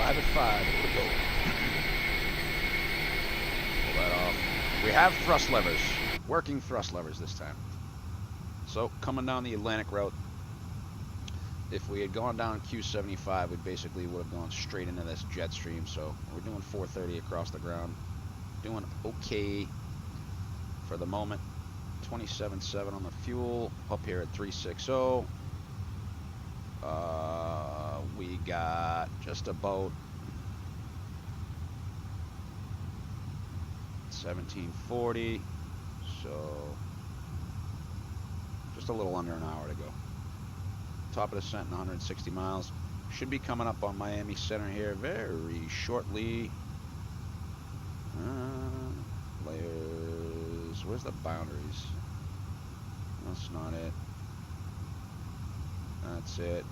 5 at 5 to go. Pull that off. We have thrust levers. Working thrust levers this time. So, coming down the Atlantic route, if we had gone down Q75, we basically would have gone straight into this jet stream. So, we're doing 430 across the ground. Doing okay for the moment. 27.7 on the fuel. Up here at 360. We got just about 1740. So, just a little under an hour to go. Top of descent in 160 miles. Should be coming up on Miami Center here very shortly. Layers. Where's the boundaries? That's not it. That's it.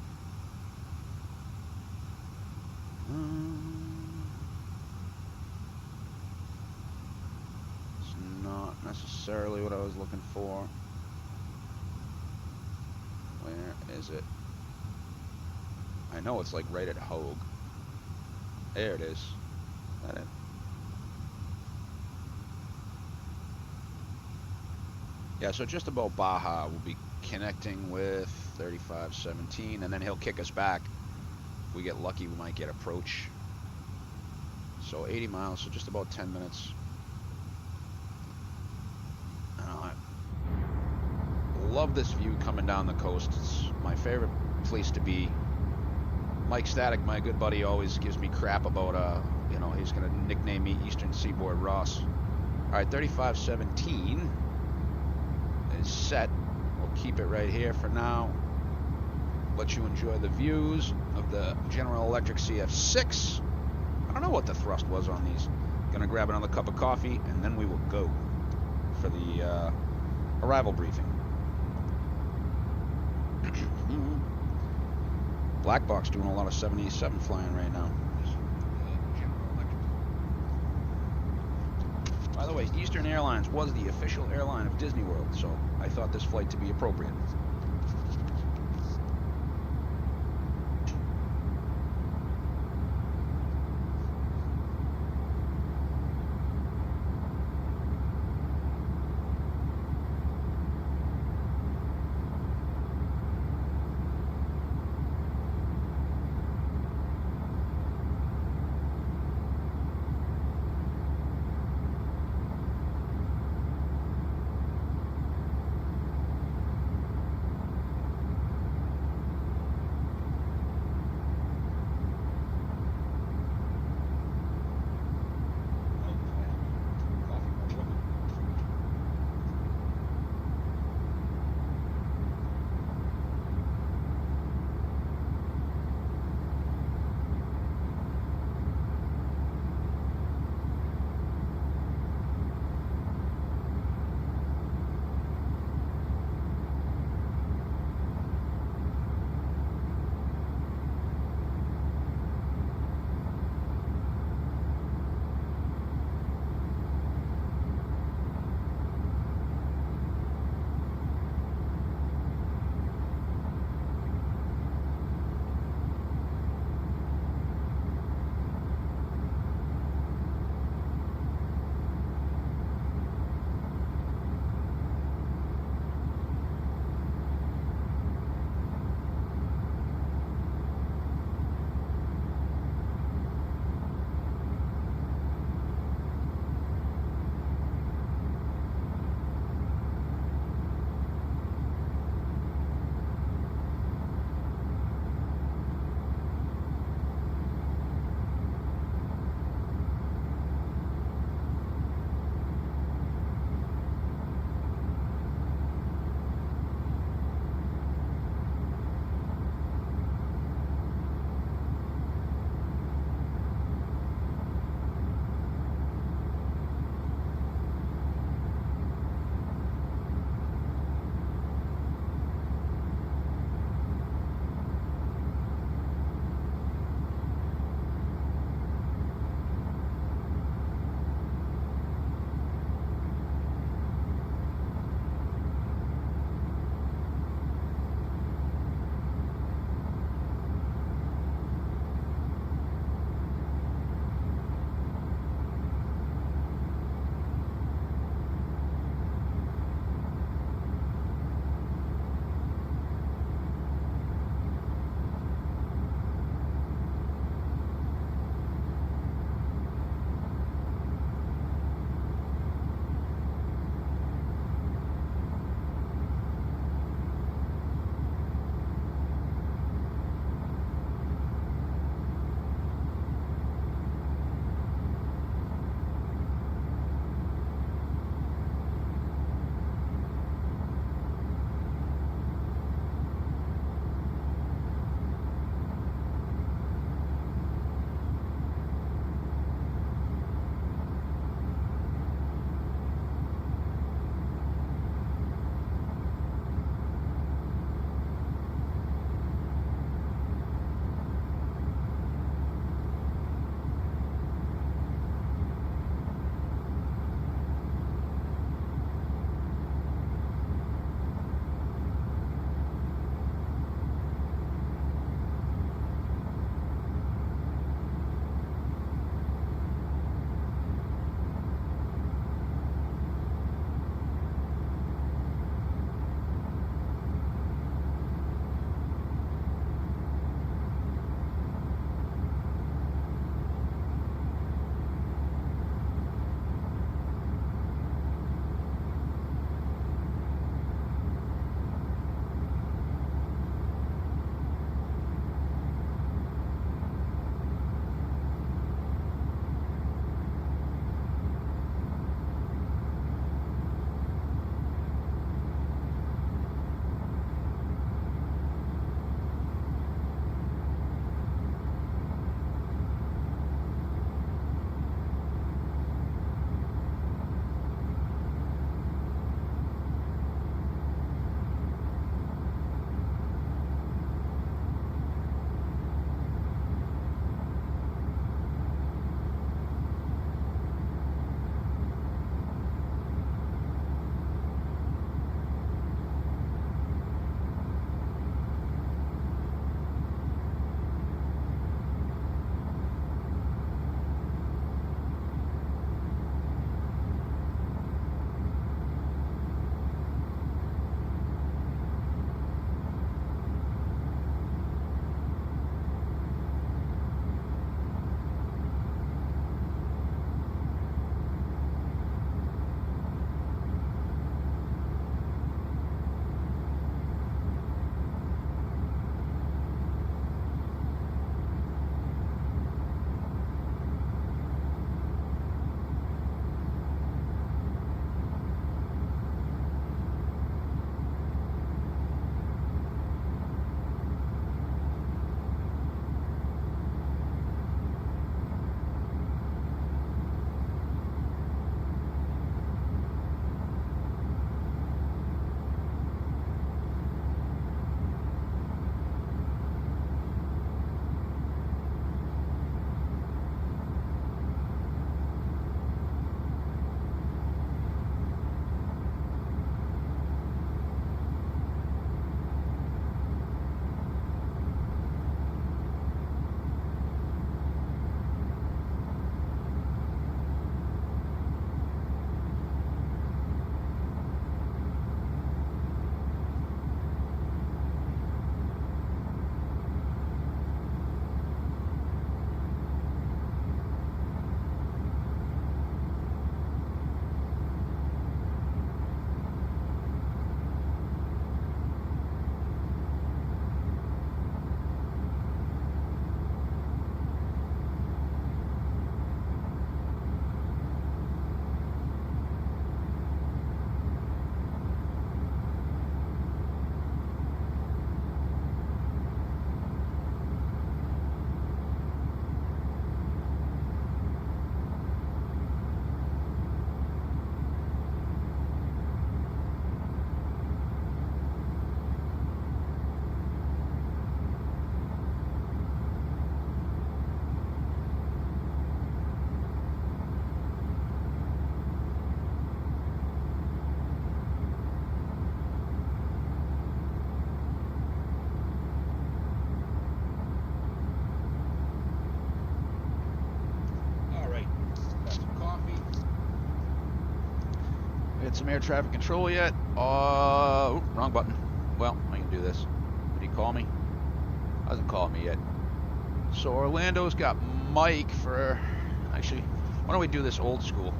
It's not necessarily what I was looking for. Where is it? I know it's like right at Hogue. There it is. Is that it? Yeah, so just about Baja, we'll be connecting with 3517, and then he'll kick us back. If we get lucky, we might get approach. So 80 miles, so just about 10 minutes. I love this view coming down the coast. It's my favorite place to be. Mike Static, my good buddy, always gives me crap about, you know, he's going to nickname me Eastern Seaboard Ross. All right, 3517 is set. We'll keep it right here for now. Let you enjoy the views of the General Electric CF6. I don't know what the thrust was on these. Gonna grab another cup of coffee and then we will go for the arrival briefing. Black Box doing a lot of 787 flying right now. By the way, Eastern Airlines was the official airline of Disney World, so I thought this flight to be appropriate. get some air traffic control yet? Wrong button. Well, I can do this. Did he call me? Hasn't called me yet. So Orlando's got Mike for, actually, why don't we do this old school?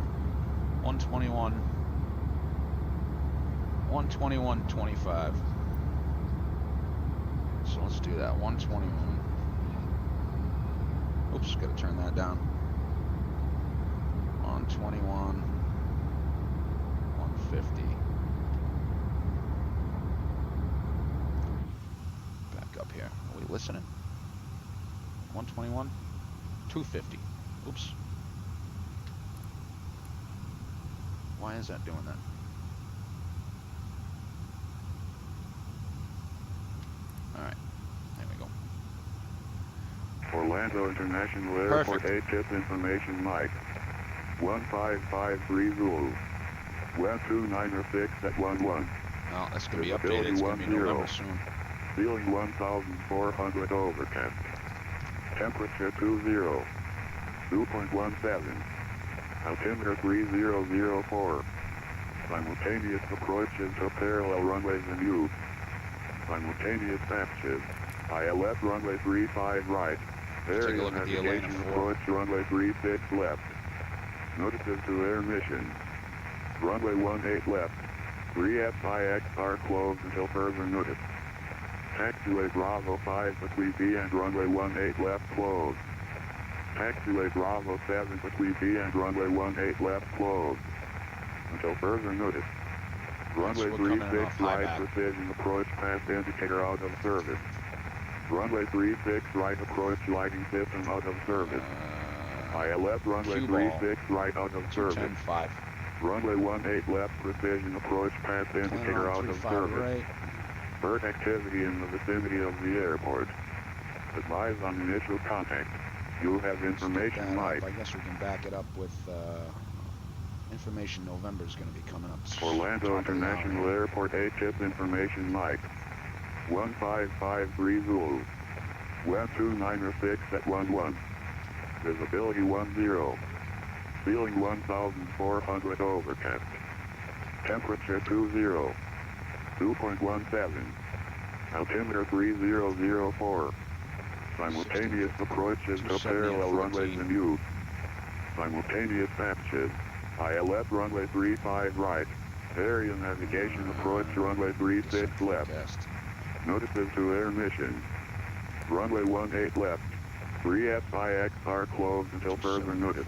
121.25. So let's do that. 121. Oops, gotta turn that down. 121. 150. Back up here. Are we listening? 121. 250. Oops. Why is that doing that? Alright. There we go. Orlando International Airport, ATIP information Mike. 15530. West 296 at 11. Well, that's going to be updated. It's going to be November soon. Ceiling 1,400 overcast. Temperature 20. 2.17. Altimeter 3004. Simultaneous approaches to parallel runways in use. Simultaneous patches. ILS runway 35 right. Area navigation approach runway 36 left. Notices to air mission. Runway 18 left. 3FIX are closed until further notice. Taxiway Bravo 5 between B and runway 18 left closed. Taxiway Bravo 7 between B and runway 18 left closed. Until further notice. Runway 36 right precision approach past indicator out of service. Runway 36 right approach lighting system out of service. ILS runway 36 right out of service. 210.5. Runway 18 left precision approach past indicator out of service. Right. Bird activity in the vicinity of the airport. Advise on initial contact. You'll have information Mike. I guess we can back it up with information. November is going to be coming up. Orlando International Airport ATIP information Mike. 15530. West 296 at 11. Visibility 10. Ceiling 1,400 overcast. Temperature 20. 2.17. Altimeter 3004. Simultaneous approaches to parallel runways in use. Simultaneous patches. ILS runway 35 right. Area navigation approach runway 36 left. Notices to air mission. Runway 18 left. 3FIX are closed until further notice.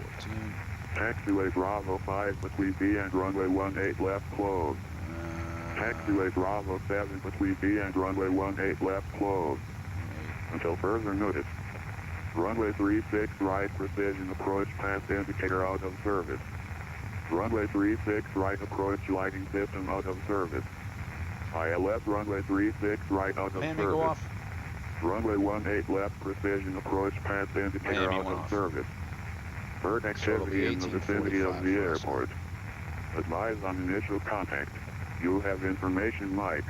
Taxiway Bravo 5 between B and runway 18 left closed. Taxiway Bravo 7 between B and runway 18 left closed. Until further notice. Runway 36 right precision approach past indicator out of service. Runway 36 right approach lighting system out of service. ILS runway 36 right out of service. Go off. Runway 18 left precision approach past indicator out of service. Bird activity in the vicinity of the airport. Advise on initial contact. You'll have information Mike.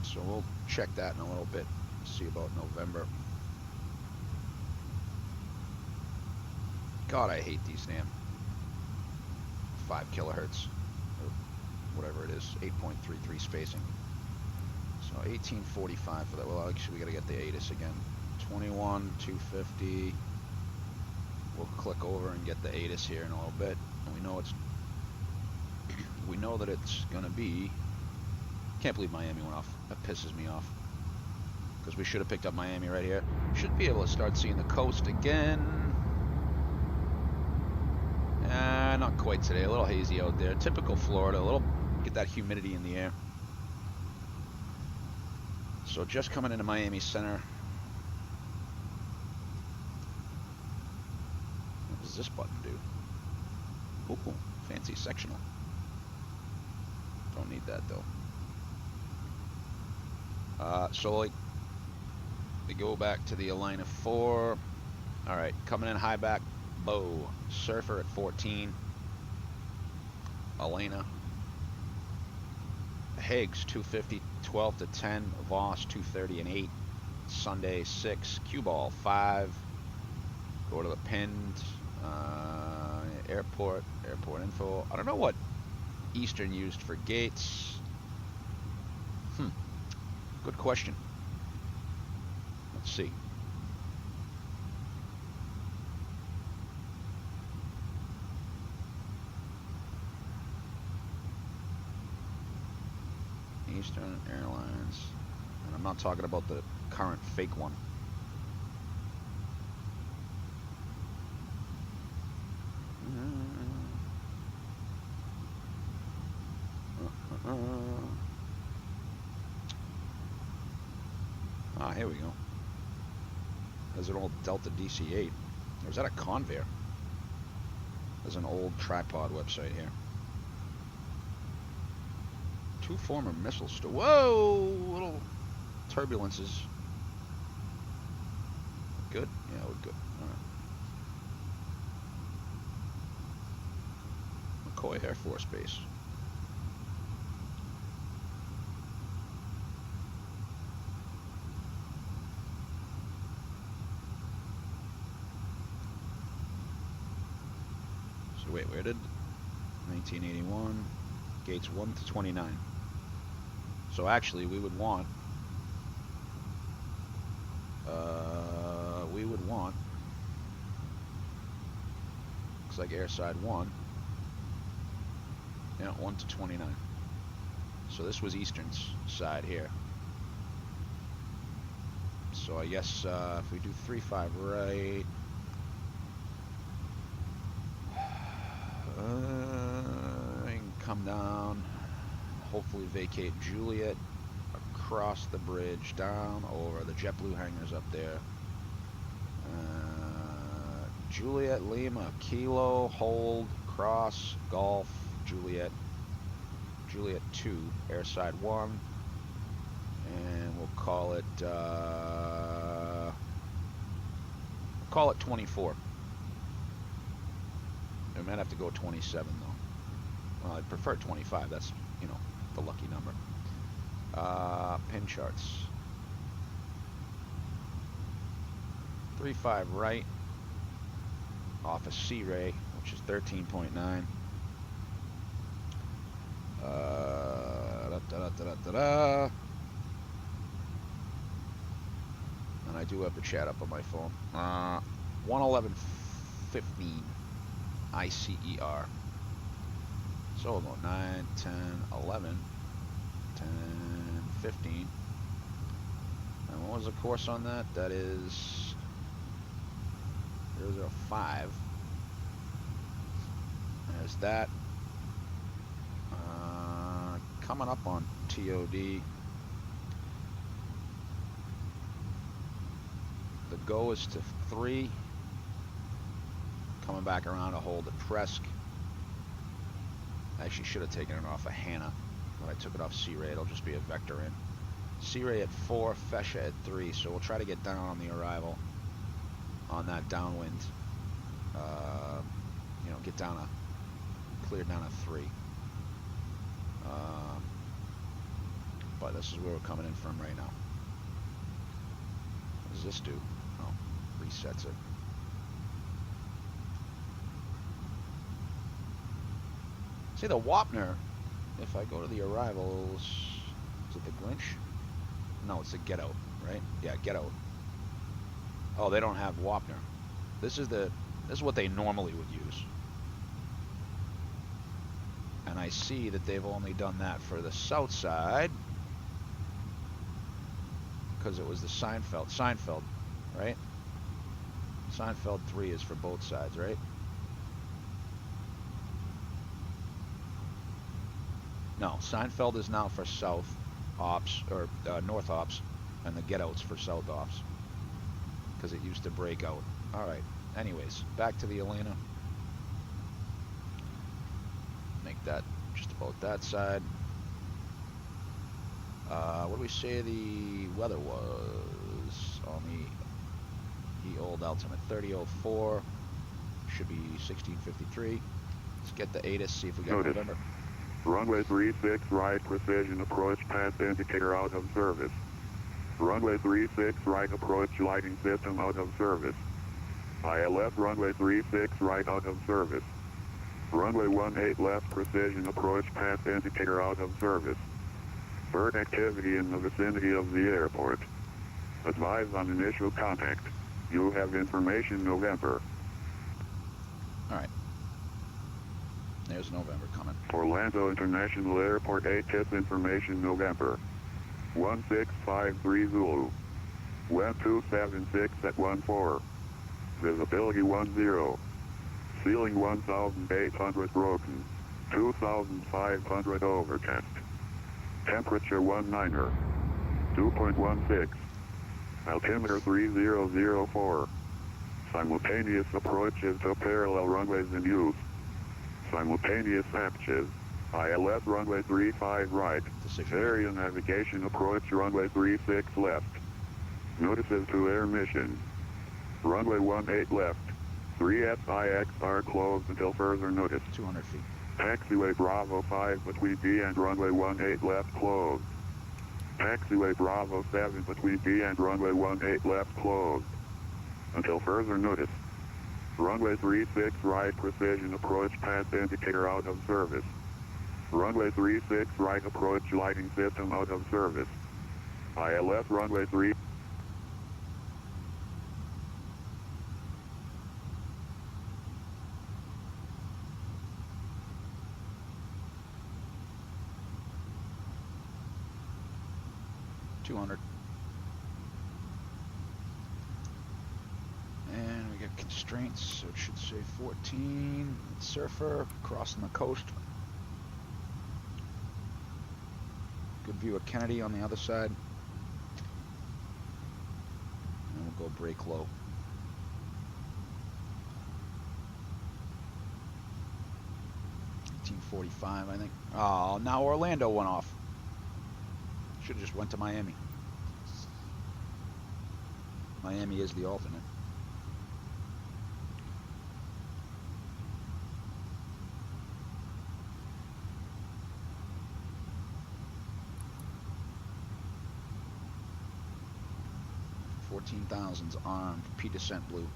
So we'll check that in a little bit, see about November. God, I hate these damn 5 kilohertz, or whatever it is, 8.33 spacing. So 1845 for that. Well, actually, we got to get the ATIS again. 21, 250. We'll click over and get the ATIS here in a little bit. And we know that it's gonna be. Can't believe Miami went off. That pisses me off. Because we should have picked up Miami right here. Should be able to start seeing the coast again. Not quite today. A little hazy out there. Typical Florida. A little, get that humidity in the air. So just coming into Miami Center. What does this button do? Ooh, fancy sectional. Don't need that though. So like, we go back to the Alina 4. All right, coming in high back, Bow. Surfer at 14. Alina. Higgs 250, 12 to 10. Voss 230 and 8. Sunday 6. Cue ball 5. Go to the pinned. Airport info. I don't know what Eastern used for gates. Good question. Let's see. Eastern Airlines. And I'm not talking about the current fake one. Ah, here we go. There's an old Delta DC-8. Or is that a Convair? There's an old tripod website here. 2 former missile store. Whoa! Little turbulences. Good? Yeah, we're good. All right. McCoy Air Force Base. So wait, where did 1981 gates 1 to 29? So actually, we would want looks like airside 1. Yeah, 1 to 29. So this was Eastern's side here. So I guess if we do 3-5 right, I can come down, hopefully vacate Juliet, across the bridge, down over the JetBlue hangars up there. Juliet, Lima, Kilo, hold, cross, Golf, Juliet, Juliet 2, airside 1, and we'll call it 24. We might have to go 27 though. Well, I'd prefer 25. That's, you know, the lucky number. Pin charts. 3-5 right. Off a C-ray, which is 13.9. And I do have the chat up on my phone. 111.15 ICER. So we'll go 9, 10, 11, 10, 15. And what was the course on that? That is 005. There's that. Coming up on TOD. The go is to 3. Coming back around to hold at Presk. I actually should have taken it off of Hannah, but I took it off C-Ray. It'll just be a vector in. C-Ray at 4, Fesha at 3. So we'll try to get down on the arrival on that downwind. You know, get down clear down a 3. But this is where we're coming in from right now. What does this do? Oh, resets it. See the Wapner, if I go to the arrivals, is it the Glinch? No, it's the Get Out, right? Yeah, Get Out. Oh, they don't have Wapner. This is what they normally would use. And I see that they've only done that for the south side because it was the Seinfeld, right? Seinfeld 3 is for both sides, right? No, Seinfeld is now for south ops, or north ops, and the Get Out's for south ops because it used to break out. All right. Anyways, back to the Elena. Make that just about that side. What do we say the weather was on the old Altimet? 3004. Should be 1653. Let's get the ATIS, see if we got November. Runway 36 right precision approach path indicator out of service. Runway 36 right approach lighting system out of service. ILS runway 36 right out of service. Runway 18 left precision approach path indicator out of service. Bird activity in the vicinity of the airport. Advise on initial contact. You have information November. Alright. There's November coming. Orlando International Airport ATIS information November. 1653 Zulu. Wind 276 at 14. Visibility 10. Ceiling 1,800 broken. 2,500 overcast. Temperature 19er. 2.16. Altimeter 3004. Simultaneous approaches to parallel runways in use. Simultaneous approaches. ILS runway 35 right. Area navigation approach runway 36 left. Notices to air mission. Runway 18 left. 3SIX are closed until further notice. 200 feet. Taxiway Bravo 5 between B and runway 18 left closed. Taxiway Bravo 7 between B and runway 18 left closed. Until further notice. Runway 36 right precision approach path indicator out of service. Runway 36 right approach lighting system out of service. ILS runway 3. And we got constraints, so it should say 14. Surfer crossing the coast. Good view of Kennedy on the other side. And we'll go brake low. $18.45, I think. Oh, now Orlando went off. Should have just went to Miami. Miami is the alternate. $14,000's armed, P descent blue.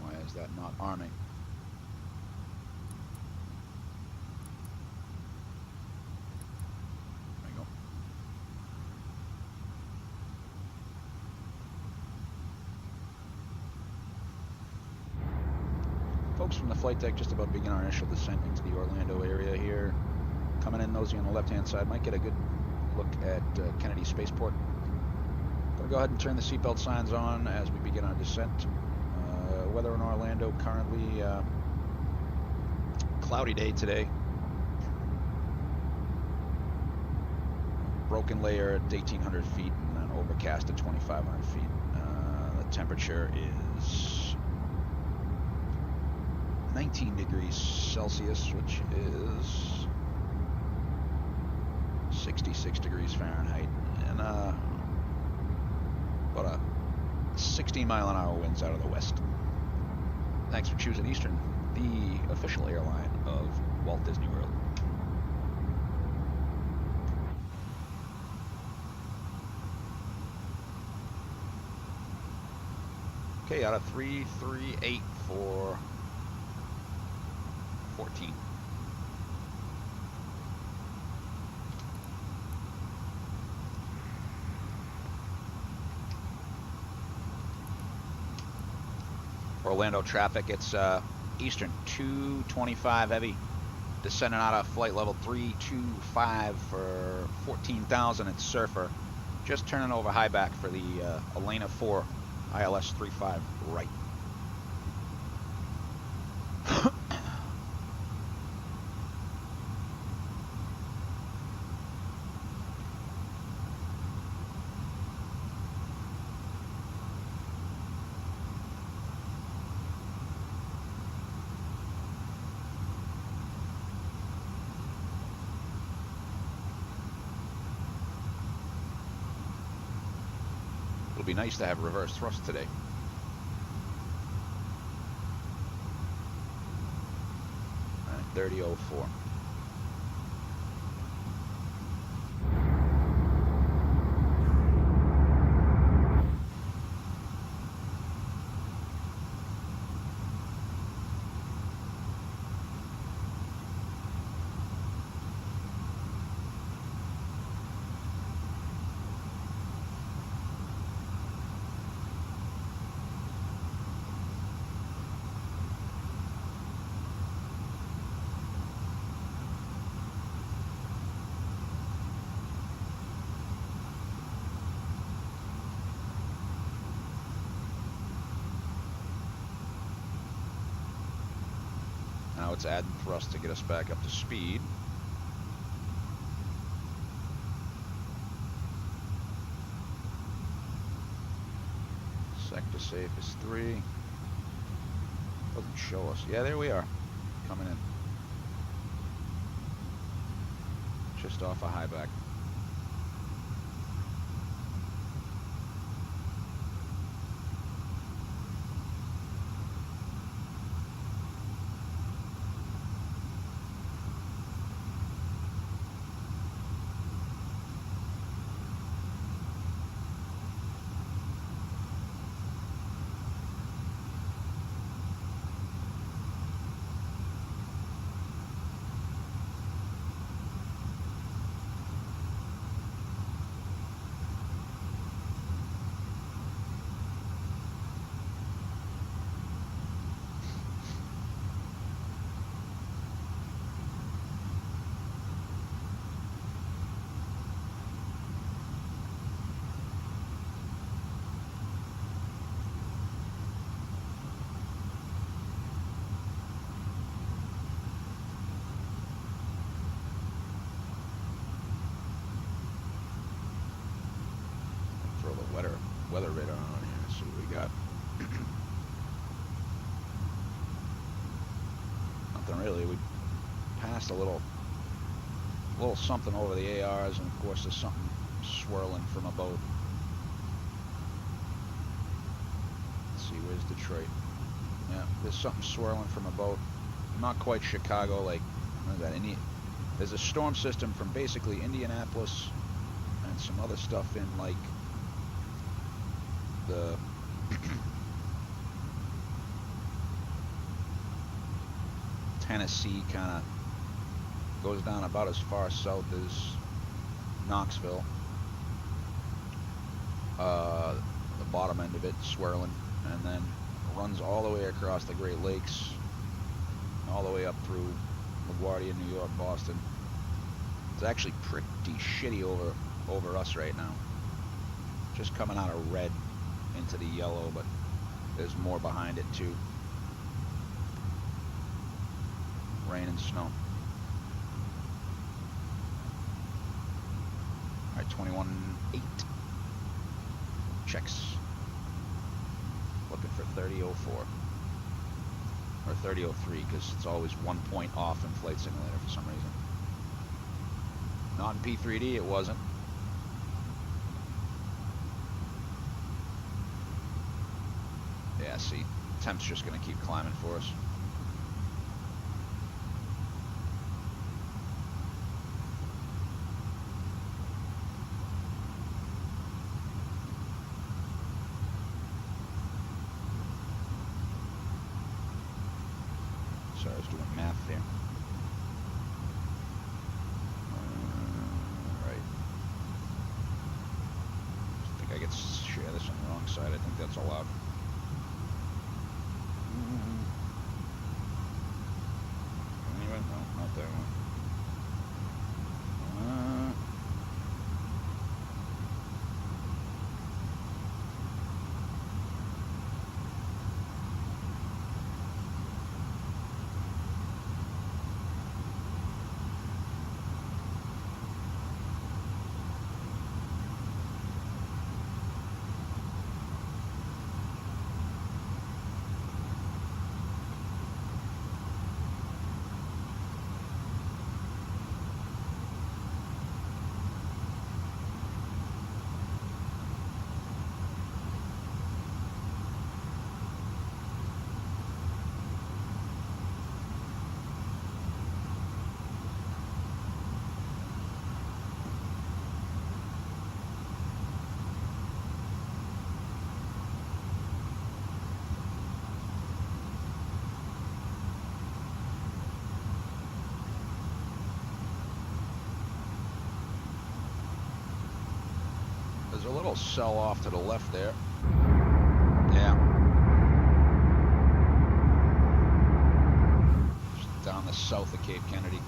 Why is that not arming? There you go. Folks from the flight deck, just about to begin our initial descent into the Orlando area here. Coming in, nosy on the left-hand side, might get a good look at Kennedy Spaceport. Gonna go ahead and turn the seatbelt signs on as we begin our descent. Weather in Orlando currently cloudy day today. Broken layer at 1,800 feet and then overcast at 2,500 feet. The temperature is 19 degrees Celsius, which is 66 degrees Fahrenheit, and about a 16-mile-an-hour winds out of the west. Thanks for choosing Eastern, the official airline of Walt Disney World. Okay, out of 338 for 14. Orlando traffic, it's Eastern 225 heavy, descending out of flight level 325 for 14,000 at Surfer, just turning over high back for the Elena 4 ILS 35 right. be nice to have reverse thrust today. All right, 30.04. Now it's adding thrust to get us back up to speed. Sector safe is 3. Doesn't show us. Yeah, there we are. Coming in. Just off a high back. Weather radar on here. Let's see what we got. Nothing really. We passed a little something over the ARs, and of course there's something swirling from a boat. Let's see, where's Detroit? Yeah, there's something swirling from a boat. Not quite Chicago, like, what is that? There's a storm system from basically Indianapolis and some other stuff in, like, the Tennessee, kind of goes down about as far south as Knoxville. The bottom end of it swirling, and then runs all the way across the Great Lakes, all the way up through LaGuardia, New York, Boston. It's actually pretty shitty over us right now. Just coming out of red into the yellow, but there's more behind it too. Rain and snow. Alright, 21.8. Checks. Looking for 30.04. Or 30.03, because it's always 1 point off in Flight Simulator for some reason. Not in P3D, it wasn't. Yeah, see, temp's just going to keep climbing for us. Sorry, I was doing math there. Right. I think I get to share this on the wrong side. I think that's allowed. Anyway, no, not that one. a little sell off to the left there. Yeah. Just down the south of Cape Kennedy.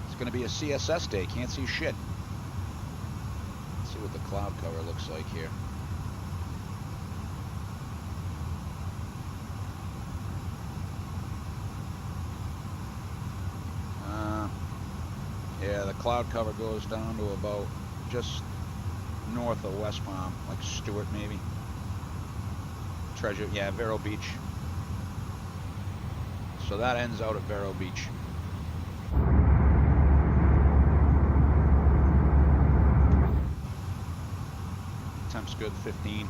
It's going to be a CSS day. Can't see shit. Let's see what the cloud cover looks like here. Yeah, the cloud cover goes down to about just north of West Palm, like Stewart maybe. Treasure, yeah, Vero Beach. So that ends out at Vero Beach. Temp's good, 15.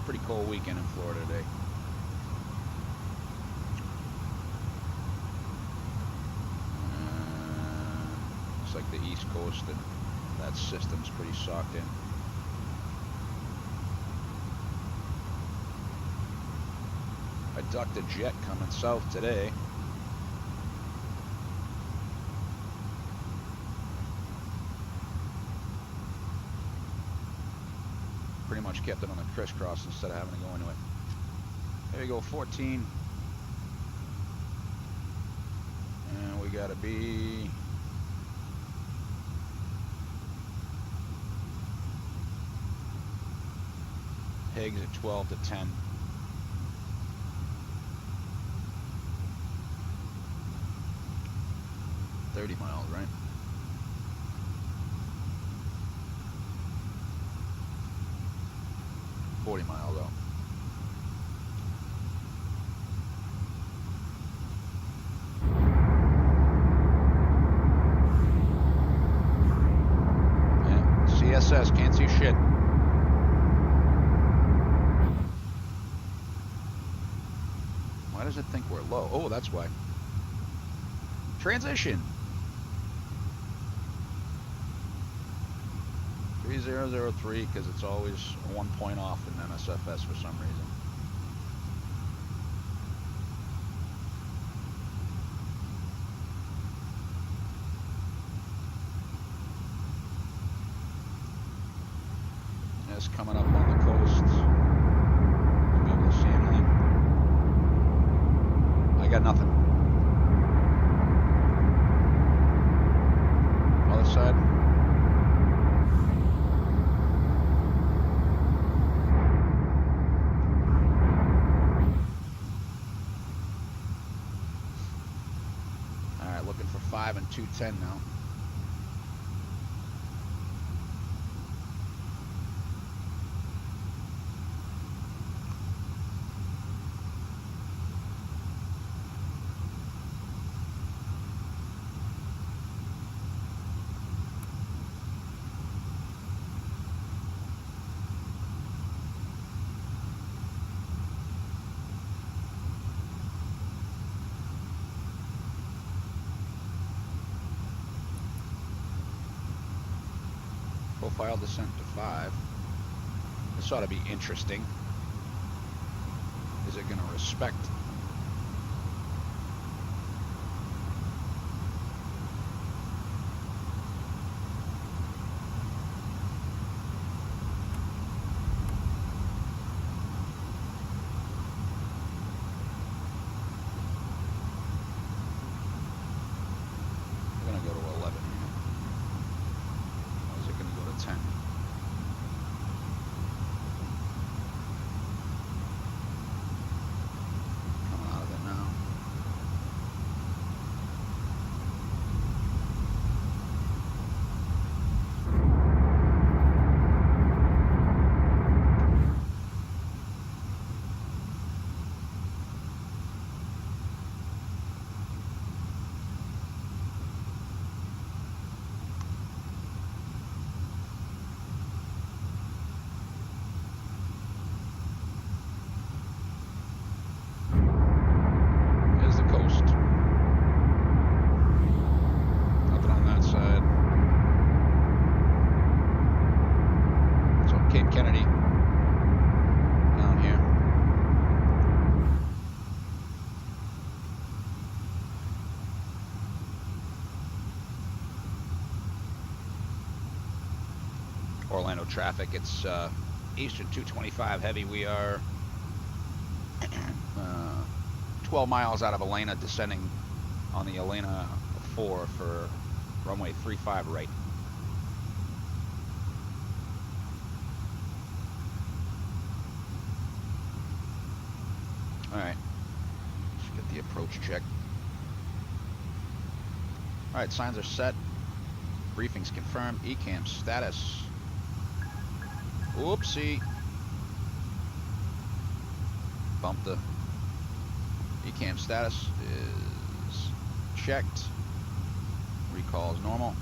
Pretty cold weekend in Florida today. Like the East Coast, and that system's pretty socked in. I ducked a jet coming south today. Pretty much kept it on the crisscross instead of having to go into it. There you go, 14. And we gotta be Higgs at 12 to 10. $30 miles, right? $40 miles though. Yeah, CSS, can't see shit. Why does it think we're low? Oh, that's why. Transition. 3003, because it's always 1 point off in NSFS for some reason. It's coming up on the coast. You'll be able to see anything. I got nothing. Other side. Alright, looking for 5 and 210 now. Profile descent to 5. This ought to be interesting. Is it going to respect? We're going to go to 11 here. Or is it going to go to 10? Orlando traffic. It's Eastern 225 heavy. We are 12 miles out of Elena, descending on the Elena 4 for runway 35 right. All right, let's get the approach checked. All right, signs are set. Briefings confirmed. ECAM status. Oopsie. Bumped the ECAM status is checked. Recall is normal.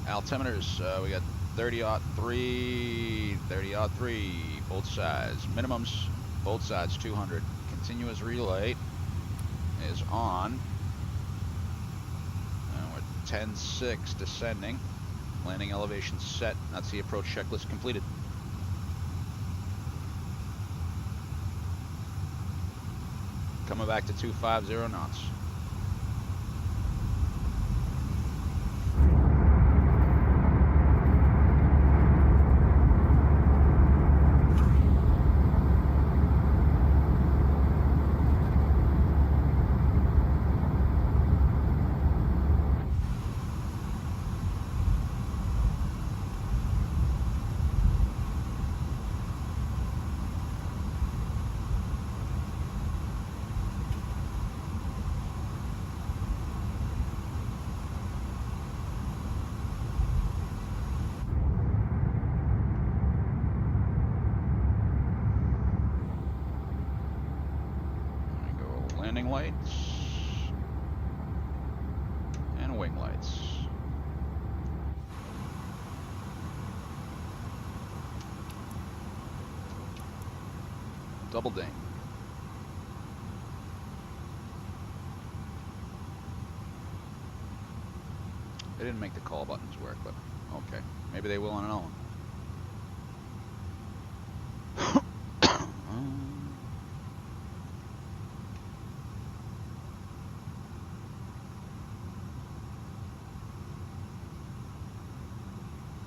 Altimeters, we got 30-03, 30-03, both sides. Minimums, both sides 200. Continuous relay is on. And we're 10-6 descending. Landing elevation set. That's the approach checklist completed. Coming back to 250 knots. Landing lights and wing lights. Double ding. They didn't make the call buttons work, but okay. Maybe they will on another one.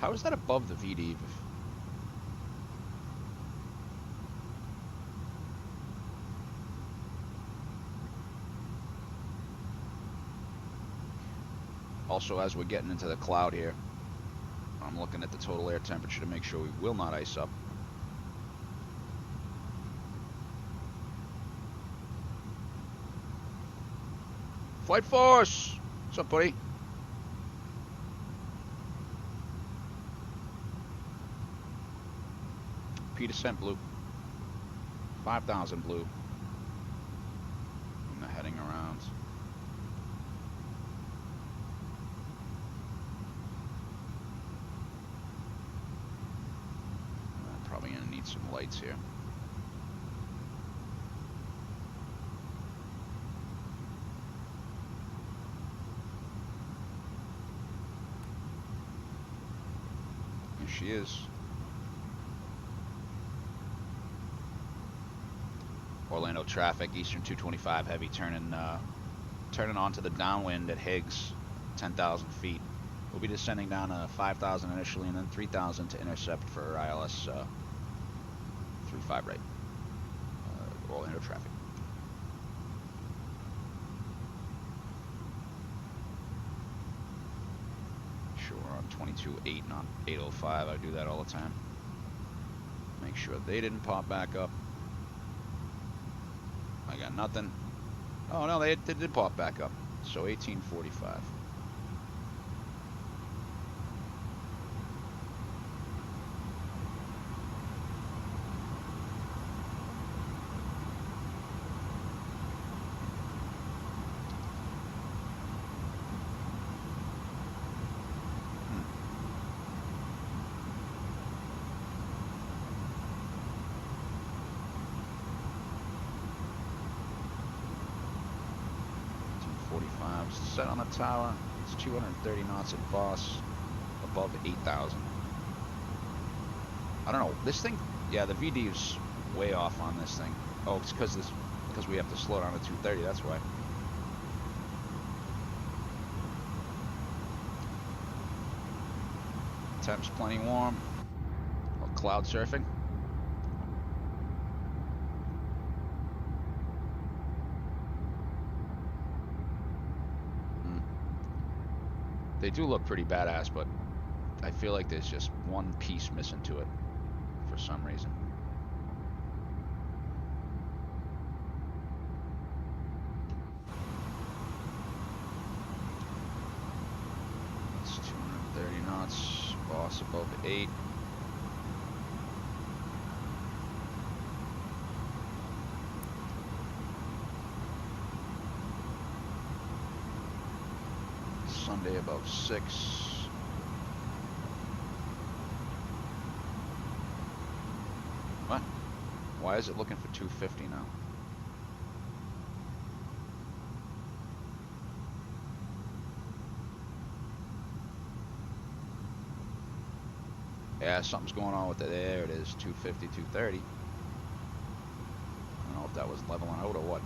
How is that above the VD? Also, as we're getting into the cloud here, I'm looking at the total air temperature to make sure we will not ice up. Flight Force! What's up, buddy? P-descent blue. 5,000 blue. And the heading around. I'm probably gonna need some lights here. Here she is. Orlando traffic, Eastern 225 heavy, turning onto the downwind at Higgs, 10,000 feet. We'll be descending down to 5,000 initially, and then 3,000 to intercept for ILS 35 right. Orlando traffic. Sure, we're on 22.8, not 805. I do that all the time. Make sure they didn't pop back up. I got nothing. Oh no, they did pop back up. So 1845. Set on the tower. It's 230 knots at Voss, above 8,000. I don't know. This thing, yeah, the VD is way off on this thing. Oh, it's because we have to slow down to 230. That's why. Temps plenty warm. Or cloud surfing. They do look pretty badass, but I feel like there's just one piece missing to it for some reason. It's 230 knots, boss above 8. Sunday above 6. What? Why is it looking for 250 now? Yeah, something's going on with it. There it is, 250, 230. I don't know if that was leveling out or what.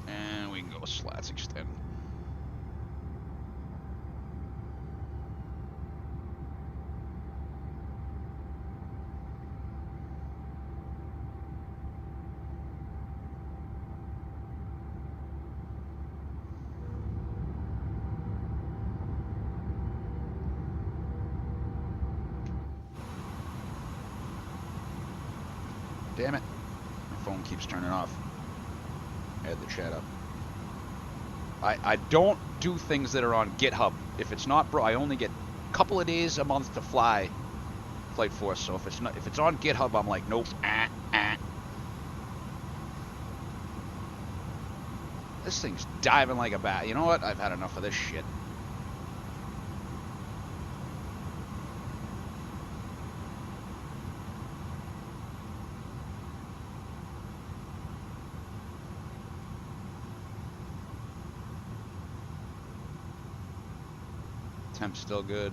And we can go slats extend. Damn it. My phone keeps turning off. I had the chat up. I don't do things that are on GitHub. If it's not I only get a couple of days a month to fly Flight Force. So if it's on GitHub, I'm like, nope. This thing's diving like a bat. You know what? I've had enough of this shit. Temp's still good.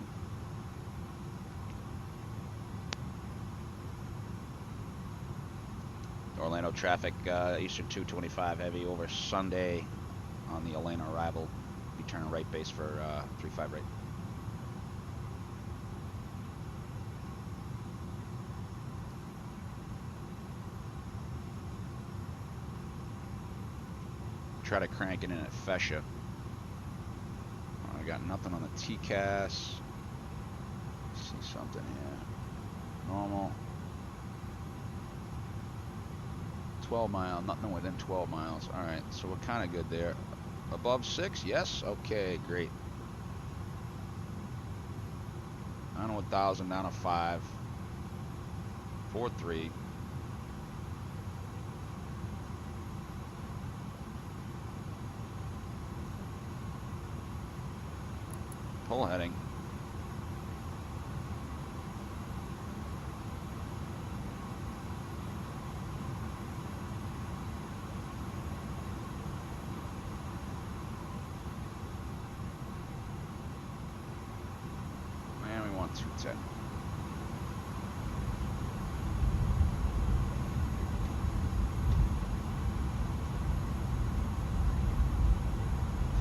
Orlando traffic, Eastern 225 heavy over Sunday on the Elena arrival. Be turning right base for 35 right. Try to crank it in at Fesha. I got nothing on the TCAS. See something here. Normal. 12 mile, nothing within 12 miles. All right, so we're kind of good there. Above 6, yes? Okay, great. 9,000 down to 5. 4-3. Pull heading. And we want 210.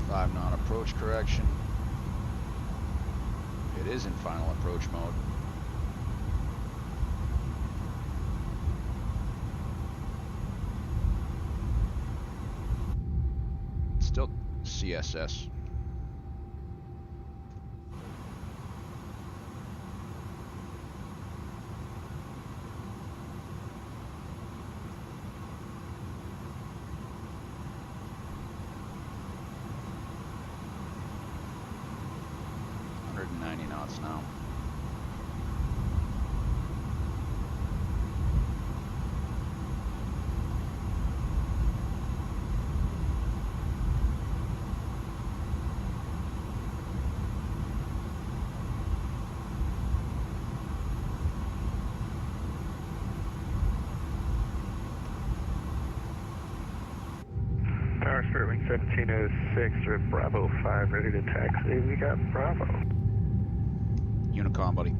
Five knot approach correction. It is in final approach mode. Still CSS. Now. Tower Spirit Confirming 1706, you're Bravo 5, ready to taxi. We got Bravo. Unicom, buddy.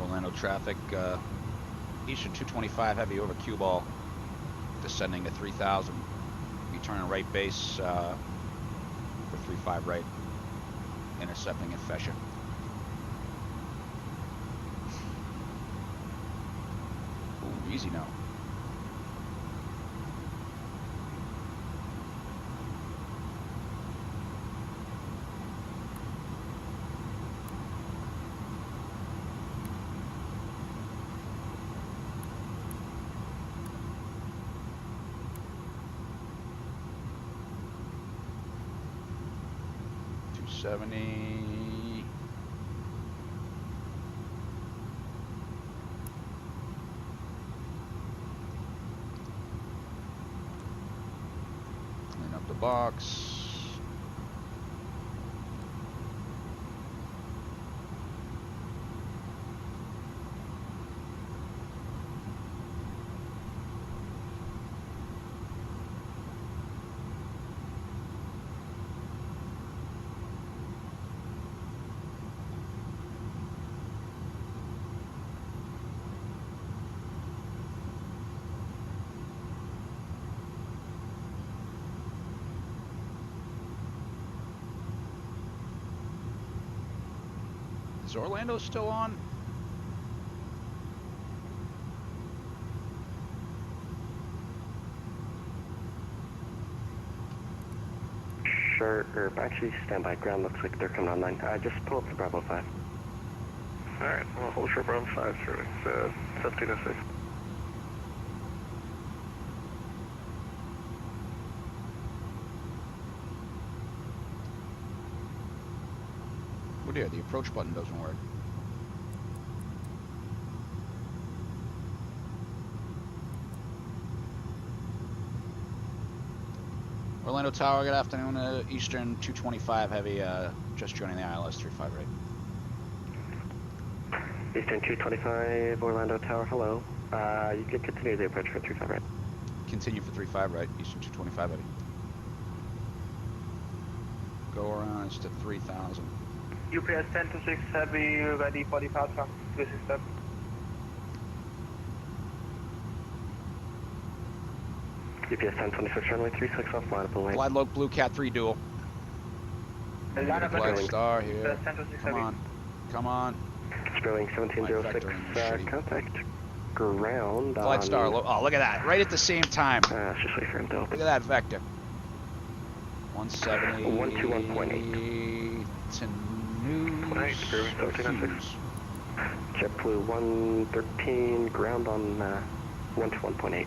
Orlando traffic, Eastern 225 heavy over cue ball, descending to 3000. Be turning right base for 35 right, intercepting at Fesher. Ooh, easy now. $270. Clean up the box. Is Orlando still on? Sure, actually stand by. Ground looks like they're coming online. Just pull up the Bravo 5. Alright, well, hold short Bravo 5 through. It's 1706. Oh dear, the approach button doesn't work. Orlando Tower, good afternoon. Eastern 225 heavy, just joining the ILS 35 right. Eastern 225, Orlando Tower, hello. You can continue the approach for 35 right. Continue for 35 right, Eastern 225 heavy. Go around, it's to 3000. UPS 1026 heavy, ready for departure. This is that. UPS 1026, runway 36 off, line up the lane. Glide Loc Blue Cat 3 dual. Line up Black the Star here. UPS 1026 Come heavy. on. Come on. Spilling 1706, contact ground on... Glide Star, oh look at that, right at the same time. It's just wait for him to open. Look at that vector. 170 121.8 to news Hughes. JetBlue 113, ground on 121.8.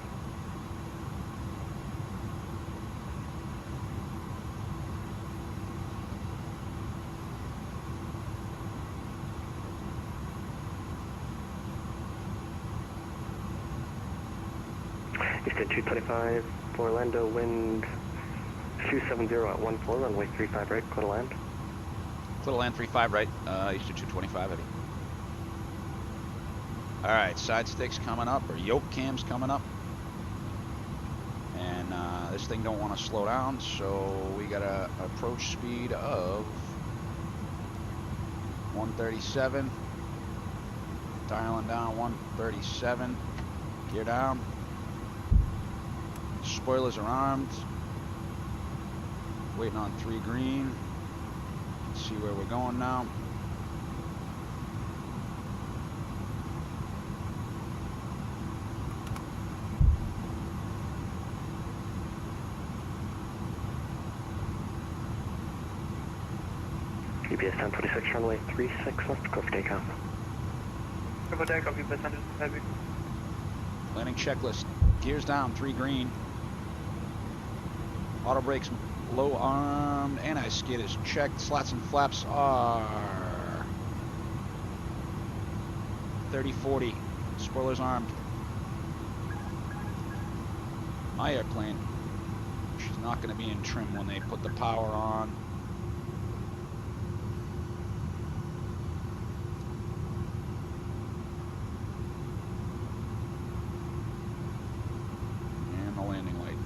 Eastern 225, Orlando, wind 270 at 14, runway 35 right, clear to land. Clear to land 35 right, Eastern 225 heavy. Alright, side sticks coming up, or yoke cams coming up. And this thing don't want to slow down, so we got a approach speed of 137. Dialing down 137. Gear down. Spoilers are armed. Waiting on 3 green. Let's see where we're going now. UPS 1026, runway 36 left, go for takeoff. Go for takeoff, UPS 1026 heavy. Landing checklist. Gears down, 3 green. Auto brakes low armed. Anti-skid is checked. Slats and flaps are 30-40. Spoilers armed. My airplane. She's not going to be in trim when they put the power on. And the landing light.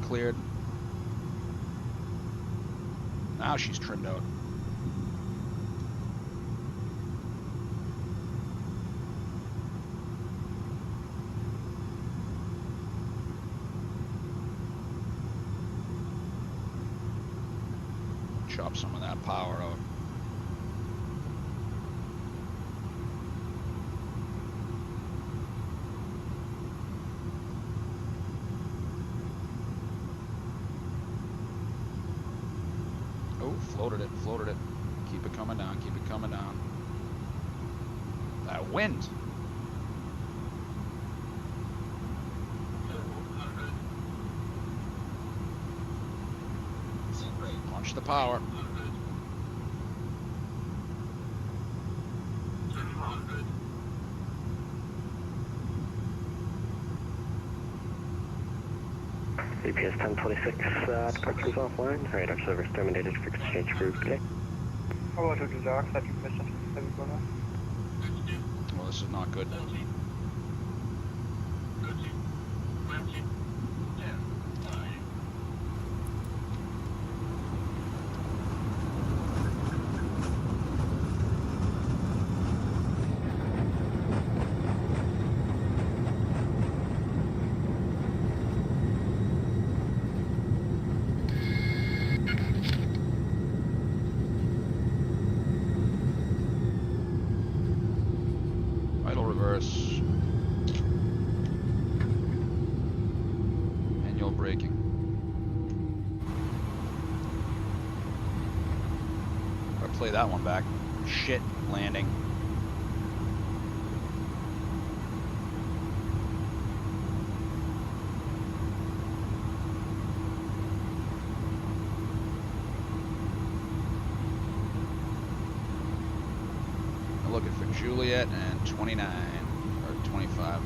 Cleared. Now she's trimmed out. Chop some of that power out. Oh, floated it, floated it. Keep it coming down, keep it coming down. That wind. Punch the power. APS 1026, departures offline. Radar service terminated for exchange group today. Over to the dark side, Mr. Heavy Burner. Well, this is not good. Reverse. Manual braking. I'll play that one back. Shit, landing. I'm looking for Juliet and 29 or 25.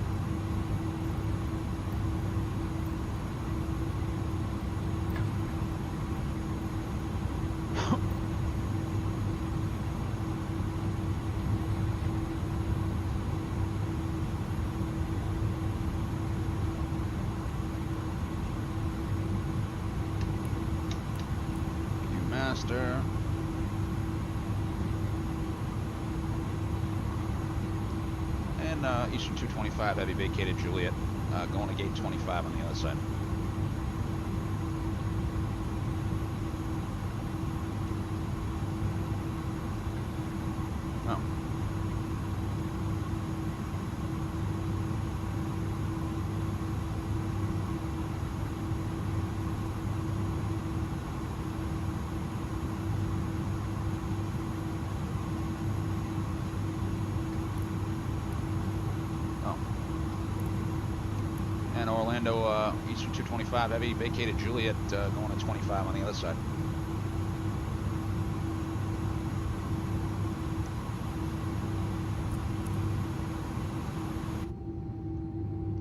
Master. And Eastern 225 heavy vacated Juliet, going to gate 25 on the other side. Oh. And Orlando, Eastern 225 heavy vacated Juliet, going to 25 on the other side.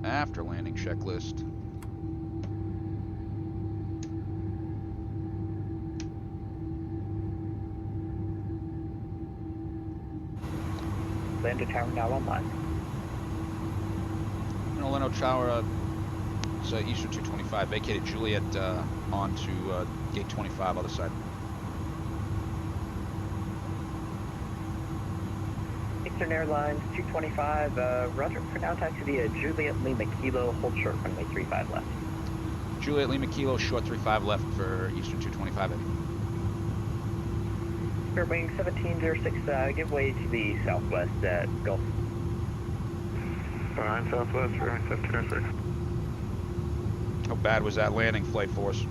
After landing checklist. Orlando Tower now online. Orlando Tower, Eastern 225 vacated Juliet onto gate 25 other side. Eastern Airlines 225, roger for now taxi via Juliet Lima Kilo, hold short runway 35 left. Juliet Lima Kilo, short 35 left for Eastern 225 heavy. Spirit Wing 1706, give way to the southwest Gulf. Fine, southwest, runway 1706. How bad was that landing, Flight Force?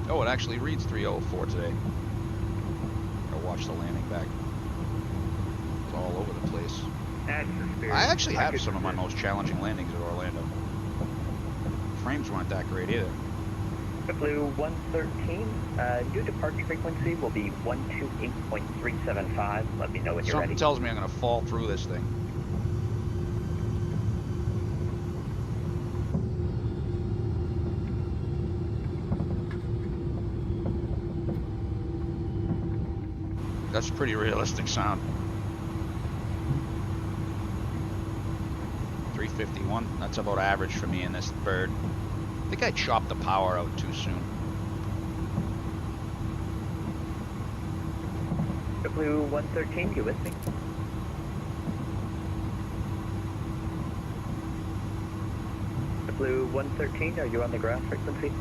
Oh, it actually reads 304 today. Gotta watch the landing back. It's all over the place. That's the Spirit. I actually have some of my most challenging landings at Orlando. Frames weren't that great either. Blue 113, new departure frequency will be 128.375. Let me know when you're Something ready. tells me I'm gonna fall through this thing. That's pretty realistic sound. 351, that's about average for me in this bird. I think I chopped the power out too soon. Blue 113, you with me? Blue 113, are you on the ground frequency?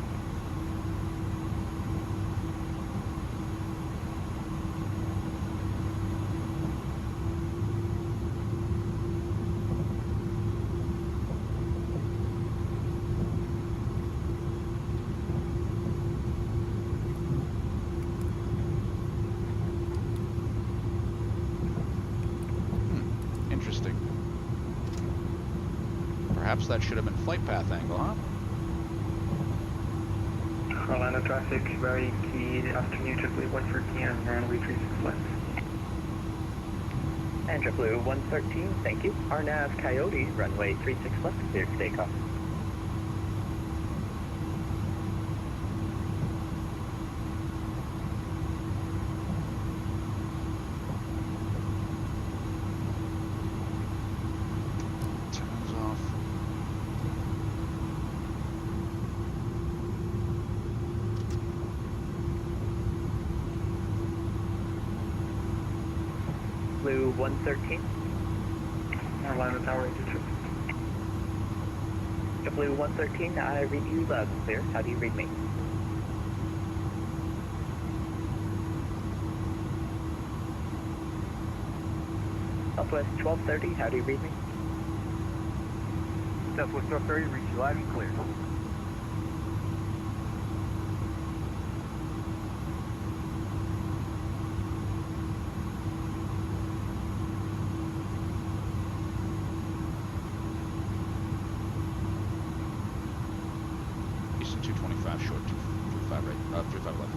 Interesting. Perhaps that should have been flight path angle, huh? Orlando traffic, very key afternoon, JetBlue 113 and runway 36 left. And JetBlue 113, thank you. RNAV Coyote, runway 36 left, clear to takeoff. Turns off. Blue 113. Orlando Tower 82. JetBlue 113, I read you loud and clear. How do you read me? Southwest 1230, how do you read me? Southwest 1230, reach you loud and clear. Eastern 225 short, 235 right, 35 left.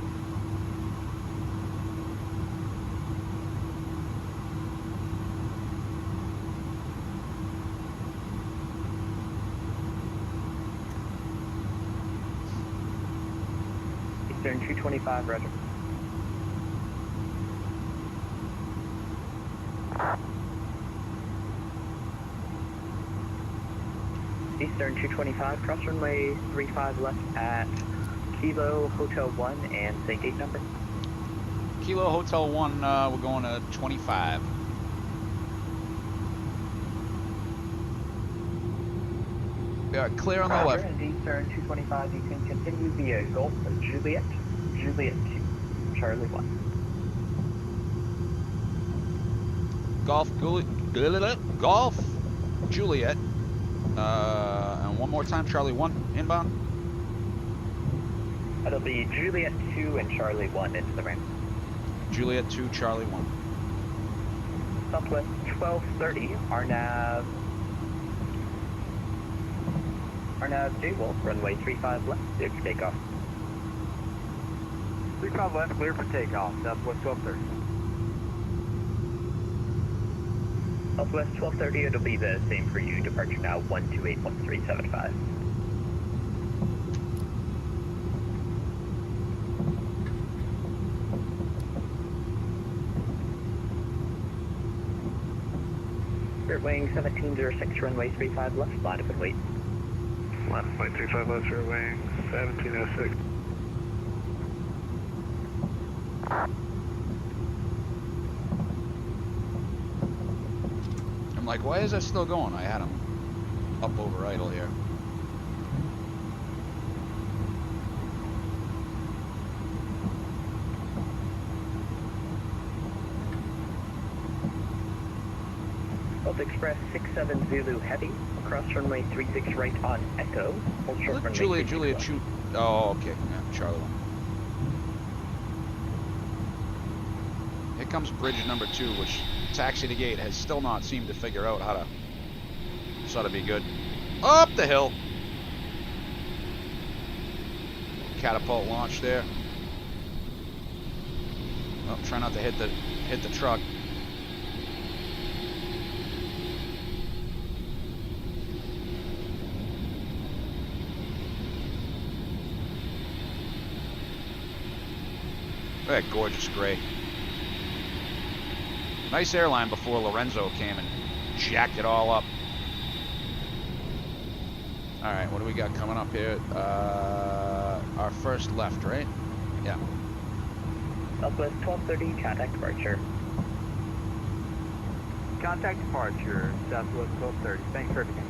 Eastern 225, roger. Eastern 225, cross runway 35 left at Kilo Hotel 1 and say gate number. Kilo Hotel 1, we're going to 25. Yeah, clear on the Roger, left. and Eastern 225, you can continue via Gulf Juliet, Juliet 2, Charlie 1. Golf Juliet. And one more time, Charlie 1 inbound. That'll be Juliet 2 and Charlie 1 into the ramp. Juliet 2, Charlie 1. Southwest 1230, RNAV J-Wolf, runway 35 left, clear for takeoff. 35 left, clear for takeoff. Southwest 1230. Southwest 1230, it'll be the same for you, departure now 1281375. Spirit wing 1706, runway 35 left, line up and wait. Line up, 35 left, rear wing 1706. I'm like, why is that still going? I had him up over idle here. Gulf Express 67 Zulu Heavy, across runway 36 right on Echo. Hold short runway Juliet, 36 Juliet, left. shoot. Oh, okay. Yeah, Charlie 1. Here comes bridge number 2, which Taxi to Gate has still not seemed to figure out how to. This ought to be good. Up the hill. catapult launch there. Well, try not to hit the truck. Look at that gorgeous gray. Nice airline before Lorenzo came and jacked it all up. All right, what do we got coming up here? Our first left, right? Yeah. Southwest 1230, contact departure. Contact departure, Southwest 1230. Thanks for everything.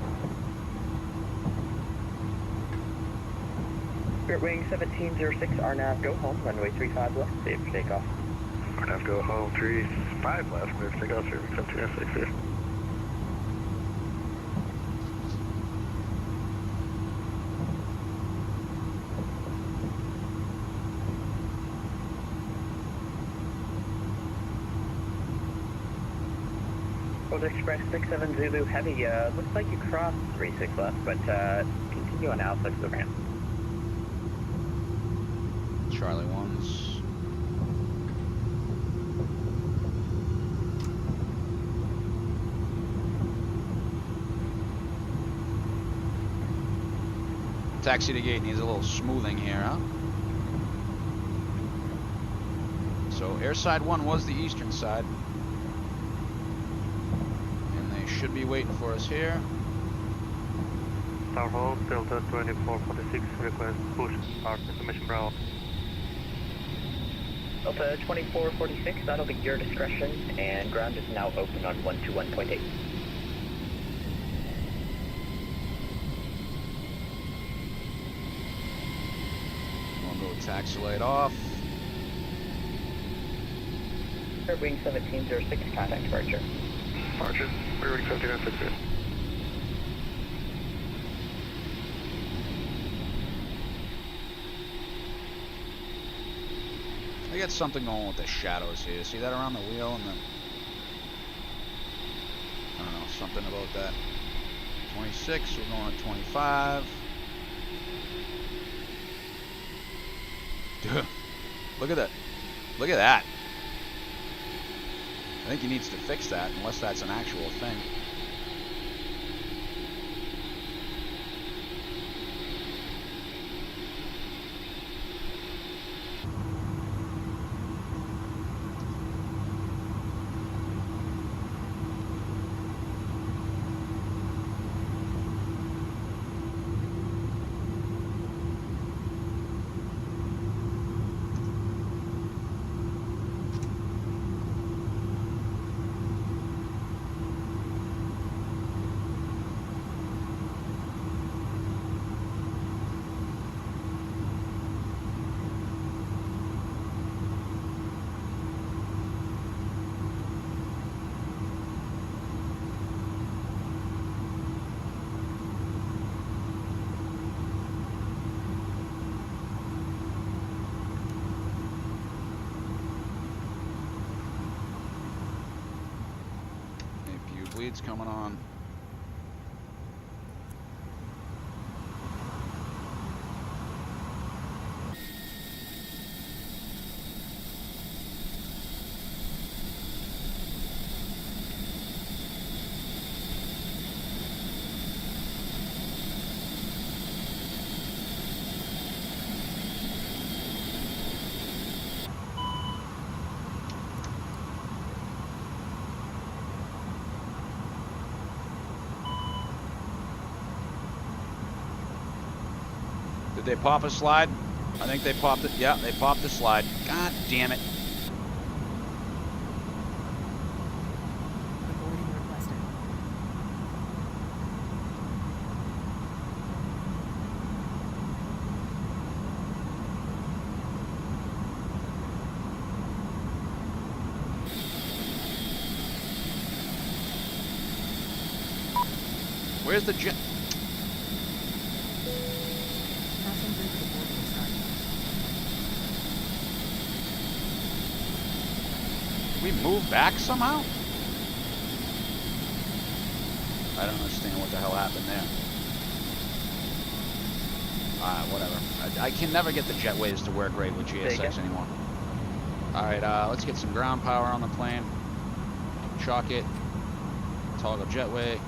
Spirit Wing 1706, RNAV, go home, runway 35 left, safe for takeoff. RNAV, go home, 35 left, clear for takeoff, 1706 here. Road Express 67 Zulu Heavy, looks like you crossed 36 left, but continue on Alpha to the ramp. Charlie 1s. Taxi to gate needs a little smoothing here, huh? So airside 1 was the eastern side. Should be waiting for us here. Tower hold, Delta 2446, request push our information Bravo. Delta 2446, that'll be your discretion, and ground is now open on 121.8. We'll go taxi light off. Spirit Wing 1706, contact departure. Departure, we're ready 1706. I got something going with the shadows here. See that around the wheel and the... I don't know, something about that. 26, we're going to 25. Dude, look at that. Look at that. I think he needs to fix that, unless that's an actual thing. Bleeds coming on. Did they pop a slide? I think they popped it. Yeah, they popped the slide. God damn it. Boarding requested. Where's the jet? Passenger to the boarding side. We move back somehow? I don't understand what the hell happened there. Whatever. I can never get the jetways to work right with GSX anymore. Alright, let's get some ground power on the plane. Chalk it. Toggle jetway.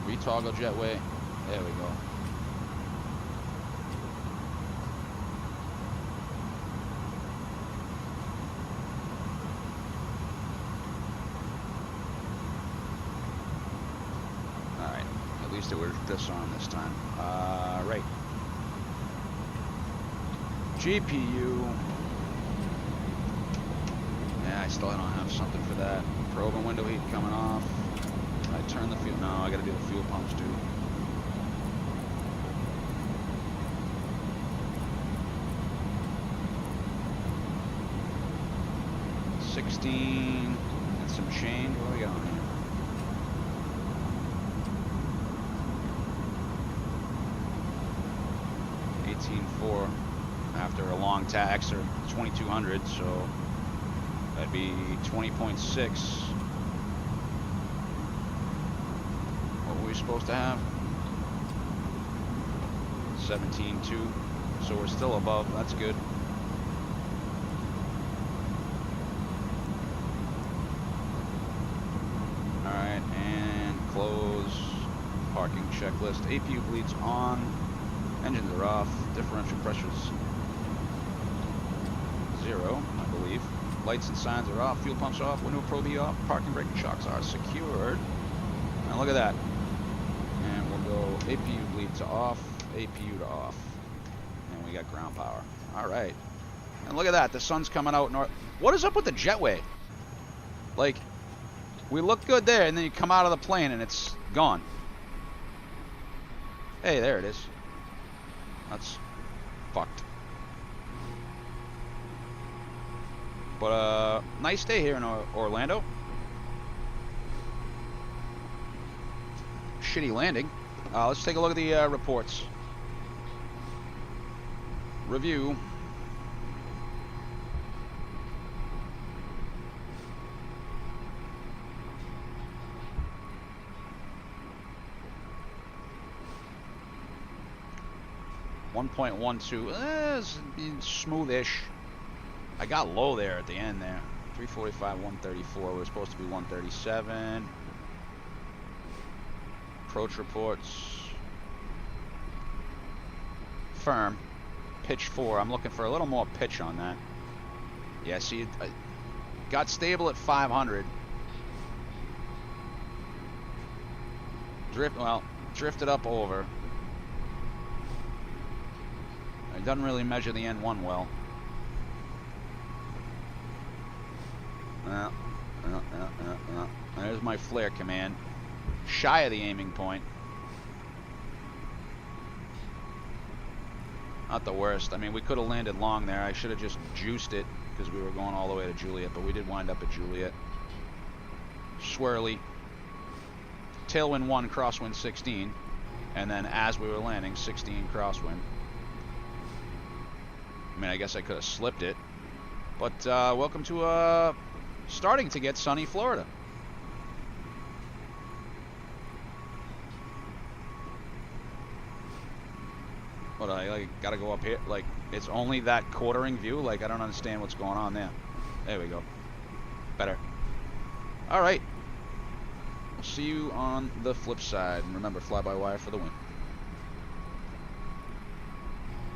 Retoggle jetway. There we go. At least it was this on this time. Right. GPU. Yeah, I still don't have something for that. Probe and window heat coming off. I turn the fuel. No, I gotta do the fuel pumps too. $16 and some change. What do we got on here? 18.4 after a long tax, or 2200, so that'd be 20.6. What were we supposed to have? 17.2, so we're still above. That's good. Alright, and close. Parking checklist. APU bleeds on. Engines are off. Differential pressure's 0, I believe. Lights and signs are off. Fuel pumps are off. Window probe off. Parking brake shocks are secured. Now look at that. And we'll go APU bleed to off. APU to off. And we got ground power. Alright. And look at that. The sun's coming out north. What is up with the jetway? Like, we look good there, and then you come out of the plane and it's gone. Hey, there it is. That's fucked. But nice day here in Orlando. Shitty landing. Let's take a look at the reports. Review. .12, smoothish. I got low there at the end there. 345, 134. We were supposed to be 137. Approach reports. Firm. Pitch 4. I'm looking for a little more pitch on that. Yeah, see, I got stable at 500. Drifted up over. It doesn't really measure the N1 well. There's my flare command. Shy of the aiming point. Not the worst. I mean, we could have landed long there. I should have just juiced it because we were going all the way to Juliet, but we did wind up at Juliet. Swirly. Tailwind 1, crosswind 16. And then as we were landing, 16 crosswind. I mean, I guess I could have slipped it. But welcome to starting to get sunny Florida. But I gotta go up here. Like, it's only that quartering view. Like, I don't understand what's going on there. There we go. Better. All right. I'll see you on the flip side. And remember, fly by wire for the win.